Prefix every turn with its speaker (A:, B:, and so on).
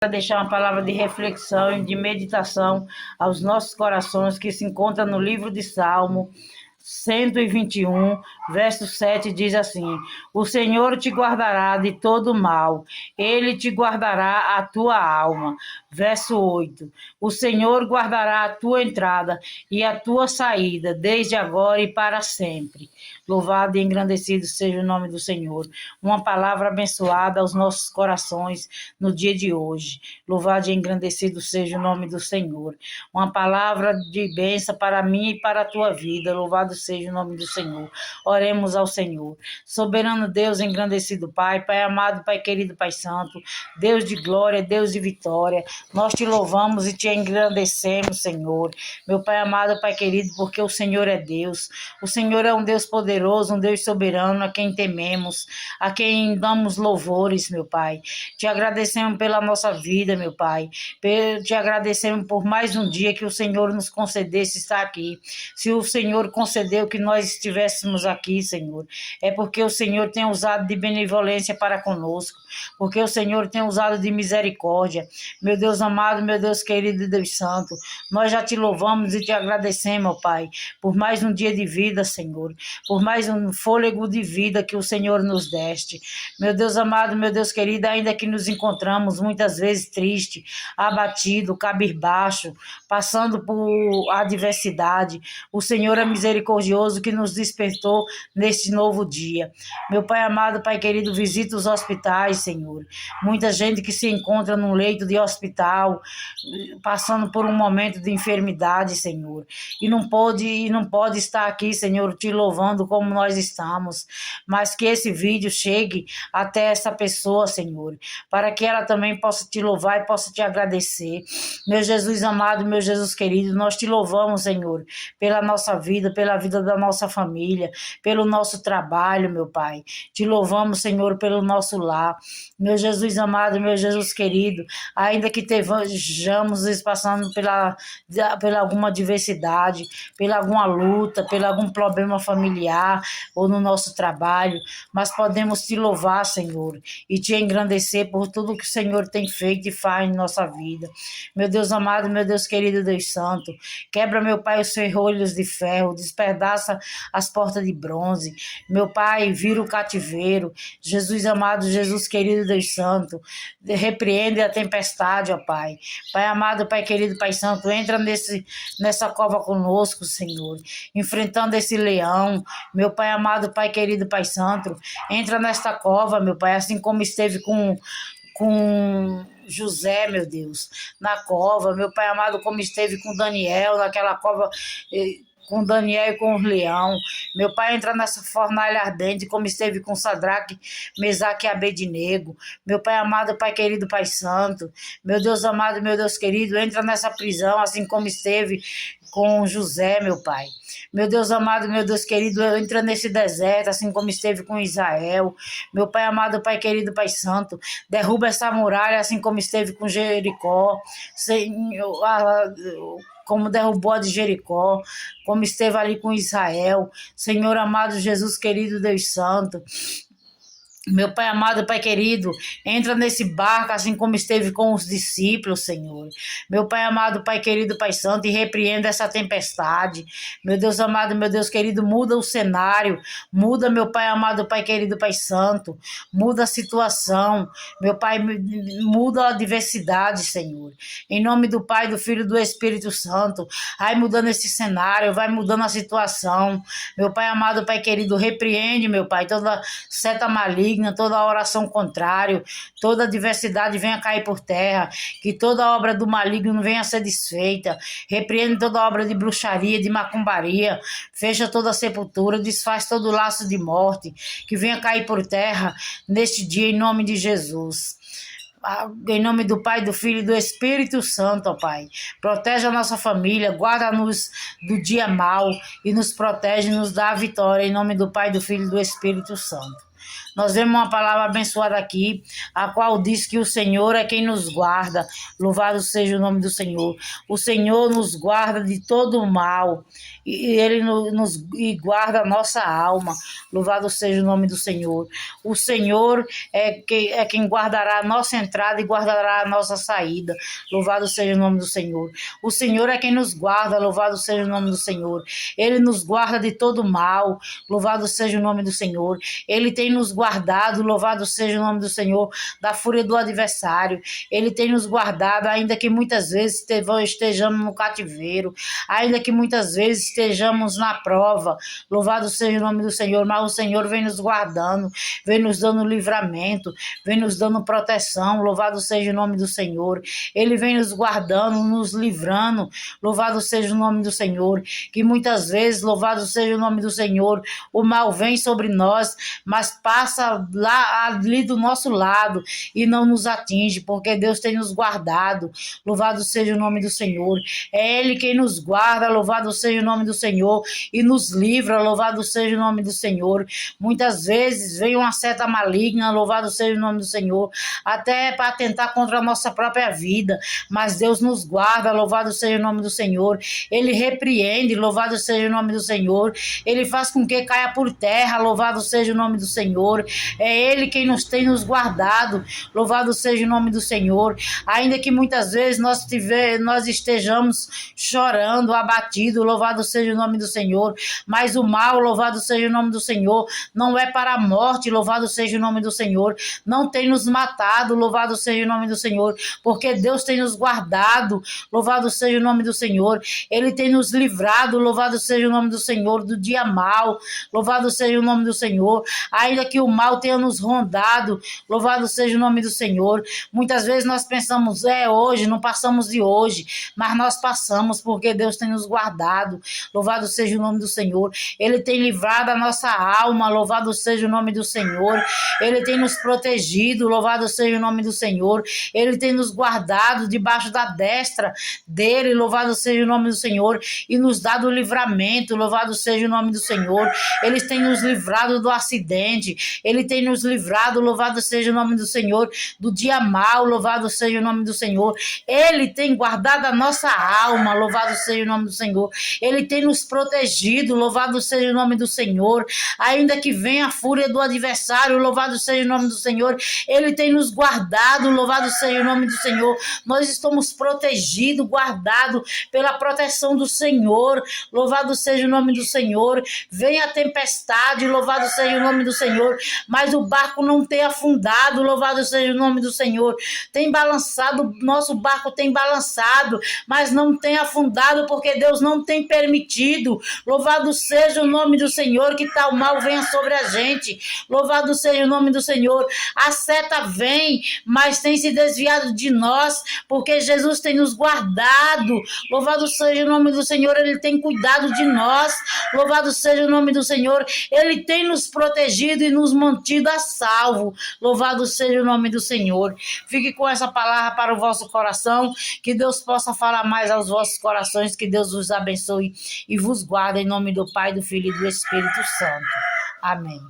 A: Para deixar uma palavra de reflexão e de meditação aos nossos corações, que se encontra no livro de Salmo 121, verso 7, diz assim: o Senhor te guardará de todo mal, ele te guardará a tua alma. Verso 8: o Senhor guardará a tua entrada e a tua saída, desde agora e para sempre. Louvado e engrandecido seja o nome do Senhor. Uma palavra abençoada aos nossos corações no dia de hoje. Louvado e engrandecido seja o nome do Senhor. Uma palavra de bênção para mim e para a tua vida. Louvado seja o nome do Senhor. Oremos ao Senhor. Soberano Deus, engrandecido Pai, Pai amado, Pai querido, Pai santo, Deus de glória, Deus de vitória, nós te louvamos e te engrandecemos, Senhor. Meu Pai amado, Pai querido, porque o Senhor é Deus. O Senhor é um Deus poderoso, um Deus soberano, a quem tememos, a quem damos louvores, meu Pai. Te agradecemos pela nossa vida, meu Pai. Te agradecemos por mais um dia que o Senhor nos concedesse estar aqui. Se o Senhor concedeu que nós estivéssemos aqui, Senhor, é porque o Senhor tem usado de benevolência para conosco, porque o Senhor tem usado de misericórdia. Meu Deus amado, meu Deus querido e Deus santo, nós já te louvamos e te agradecemos, Pai, por mais um dia de vida, Senhor, por mais um fôlego de vida que o Senhor nos deste. Meu Deus amado, meu Deus querido, ainda que nos encontramos muitas vezes triste, abatido, cabisbaixo, passando por adversidade, o Senhor é misericordioso que nos despertou neste novo dia. Meu Pai amado, Pai querido, visita os hospitais, Senhor. Muita gente que se encontra num leito de hospital, passando por um momento de enfermidade, Senhor, e não pode estar aqui, Senhor, te louvando como nós estamos, mas que esse vídeo chegue até essa pessoa, Senhor, para que ela também possa te louvar e possa te agradecer. Meu Jesus amado, meu Jesus querido, nós te louvamos, Senhor, pela nossa vida, pela vida da nossa família, pelo nosso trabalho, meu Pai. Te louvamos, Senhor, pelo nosso lar. Meu Jesus amado, meu Jesus querido, ainda que estejamos passando pela alguma adversidade, pela alguma luta, pela algum problema familiar ou no nosso trabalho, mas podemos te louvar, Senhor, e te engrandecer por tudo que o Senhor tem feito e faz em nossa vida. Meu Deus amado, meu Deus querido, Deus santo, quebra, meu Pai, os ferrolhos de ferro, despedaça as portas de bronze, meu Pai, vira o cativeiro. Jesus amado, Jesus querido, Deus santo, repreende a tempestade, ó Pai. Pai amado, Pai querido, Pai santo, entra nessa cova conosco, Senhor, enfrentando esse leão. Meu Pai amado, Pai querido, Pai santo, entra nesta cova, meu Pai, assim como esteve com José, meu Deus, na cova, meu Pai amado, como esteve com Daniel, naquela cova, com Daniel e com os leão. Meu Pai, entra nessa fornalha ardente, como esteve com Sadraque, Mesaque e Abednego. Meu Pai amado, Pai querido, Pai santo, meu Deus amado, meu Deus querido, entra nessa prisão, assim como esteve com José, meu Pai. Meu Deus amado, meu Deus querido, entra nesse deserto, assim como esteve com Israel. Meu Pai amado, Pai querido, Pai santo, derruba essa muralha, assim como esteve com Jericó, Senhor, como derrubou a de Jericó, como esteve ali com Israel. Senhor amado, Jesus querido, Deus santo, meu Pai amado, Pai querido, entra nesse barco assim como esteve com os discípulos, Senhor. Meu Pai amado, Pai querido, Pai santo, e repreenda essa tempestade. Meu Deus amado, meu Deus querido, muda o cenário, muda, meu Pai amado, Pai querido, Pai santo, muda a situação, meu Pai, muda a adversidade, Senhor. Em nome do Pai, do Filho e do Espírito Santo, vai mudando esse cenário, vai mudando a situação. Meu Pai amado, Pai querido, repreende, meu Pai, toda seta maligna, toda oração contrária, toda adversidade venha cair por terra, que toda obra do maligno venha a ser desfeita, repreende toda obra de bruxaria, de macumbaria, fecha toda a sepultura, desfaz todo o laço de morte, que venha cair por terra neste dia, em nome de Jesus. Em nome do Pai, do Filho e do Espírito Santo, ó Pai. Protege a nossa família, guarda-nos do dia mau e nos protege, nos dá a vitória, em nome do Pai, do Filho e do Espírito Santo. Nós vemos uma palavra abençoada aqui, a qual diz que o Senhor é quem nos guarda. Louvado seja o nome do Senhor. O Senhor nos guarda de todo o mal e Ele nos guarda a nossa alma. Louvado seja o nome do Senhor. O Senhor é quem guardará a nossa entrada e guardará a nossa saída. Louvado seja o nome do Senhor. O Senhor é quem nos guarda. Louvado seja o nome do Senhor. Ele nos guarda de todo mal. Louvado seja o nome do Senhor. Ele tem nos guardado. Louvado seja o nome do Senhor, da fúria do adversário. Ele tem nos guardado, ainda que muitas vezes estejamos no cativeiro, ainda que muitas vezes estejamos na prova. Louvado seja o nome do Senhor, mas o Senhor vem nos guardando, vem nos dando livramento, vem nos dando proteção. Louvado seja o nome do Senhor. Ele vem nos guardando, nos livrando. Louvado seja o nome do Senhor. Que muitas vezes, louvado seja o nome do Senhor, o mal vem sobre nós, mas passa lá ali do nosso lado e não nos atinge, porque Deus tem nos guardado. Louvado seja o nome do Senhor. É Ele quem nos guarda. Louvado seja o nome do Senhor, e nos livra. Louvado seja o nome do Senhor. Muitas vezes vem uma seta maligna, louvado seja o nome do Senhor, até para atentar contra a nossa própria vida, mas Deus nos guarda. Louvado seja o nome do Senhor. Ele repreende. Louvado seja o nome do Senhor. Ele faz com que caia por terra. Louvado seja o nome do Senhor. É Ele quem nos tem nos guardado. Louvado seja o nome do Senhor. Ainda que muitas vezes nós estejamos chorando, abatido, louvado seja o nome do Senhor, mas o mal, louvado seja o nome do Senhor, não é para a morte. Louvado seja o nome do Senhor. Não tem nos matado. Louvado seja o nome do Senhor, porque Deus tem nos guardado. Louvado seja o nome do Senhor. Ele tem nos livrado. Louvado seja o nome do Senhor do dia mal. Louvado seja o nome do Senhor. Ainda que o mal tenha nos rondado, louvado seja o nome do Senhor. Muitas vezes nós pensamos, hoje, não passamos de hoje, mas nós passamos, porque Deus tem nos guardado. Louvado seja o nome do Senhor. Ele tem livrado a nossa alma. Louvado seja o nome do Senhor. Ele tem nos protegido. Louvado seja o nome do Senhor. Ele tem nos guardado debaixo da destra dele. Louvado seja o nome do Senhor, e nos dado o livramento. Louvado seja o nome do Senhor. Ele tem nos livrado do acidente. Ele tem nos livrado, louvado seja o nome do Senhor, do dia mal. Louvado seja o nome do Senhor. Ele tem guardado a nossa alma. Louvado seja o nome do Senhor. Ele tem nos protegido. Louvado seja o nome do Senhor. Ainda que venha a fúria do adversário, louvado seja o nome do Senhor. Ele tem nos guardado. Louvado seja o nome do Senhor. Nós estamos protegidos, guardados pela proteção do Senhor. Louvado seja o nome do Senhor. Vem a tempestade, louvado seja o nome do Senhor, mas o barco não tem afundado. Louvado seja o nome do Senhor. Tem balançado, nosso barco tem balançado, mas não tem afundado, porque Deus não tem permitido. Louvado seja o nome do Senhor, que tal mal venha sobre a gente. Louvado seja o nome do Senhor. A seta vem, mas tem se desviado de nós, porque Jesus tem nos guardado. Louvado seja o nome do Senhor. Ele tem cuidado de nós. Louvado seja o nome do Senhor. Ele tem nos protegido e nos mantido a salvo. Louvado seja o nome do Senhor. Fique com essa palavra para o vosso coração. Que Deus possa falar mais aos vossos corações. Que Deus vos abençoe e vos guarde, em nome do Pai, do Filho e do Espírito Santo. Amém.